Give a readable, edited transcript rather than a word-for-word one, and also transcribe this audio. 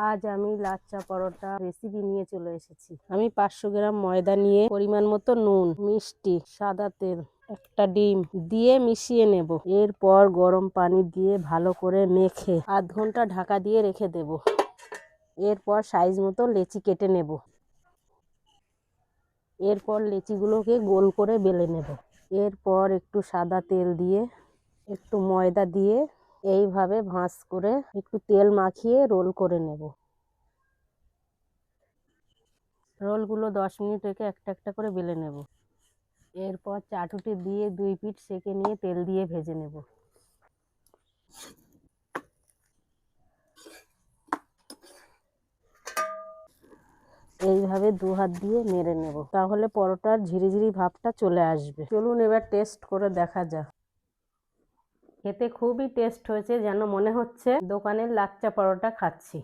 আজ আমি লাচ্চা পরোটা রেসিপি নিয়ে চলে এসেছি। আমি 500 গ্রাম ময়দা নিয়ে পরিমাণ মতো নুন, মিষ্টি, সাদা তেল, একটা ডিম দিয়ে মিশিয়ে নেব। এরপর গরম পানি দিয়ে ভালো করে মেখে আধ ঘন্টা ঢাকা দিয়ে রেখে দেব। এরপর সাইজ মতো লেচি কেটে নেব। এরপর লেচিগুলোকে গোল করে বেলে নেব। এরপর একটু সাদা তেল দিয়ে একটু ময়দা দিয়ে এইভাবে ভাঁজ করে একটু তেল মাখিয়ে রোল করে নেব। রোলগুলো 10 মিনিট রেখে একটা একটা করে বেলে নেব। এরপর চাটুটি দিয়ে 2 পিঠ সেঁকে নিয়ে তেল দিয়ে ভেজে নেব। এইভাবে 2 হাত দিয়ে নেড়ে নেব, তাহলে পরোটার ঝিরিঝিরি ভাবটা চলে আসবে। চলুন এবার টেস্ট করে দেখা যাক। খেতে খুবই টেস্ট হয়েছে, যেন মনে হচ্ছে দোকানের লাচ্চা পরোটা খাচ্ছি।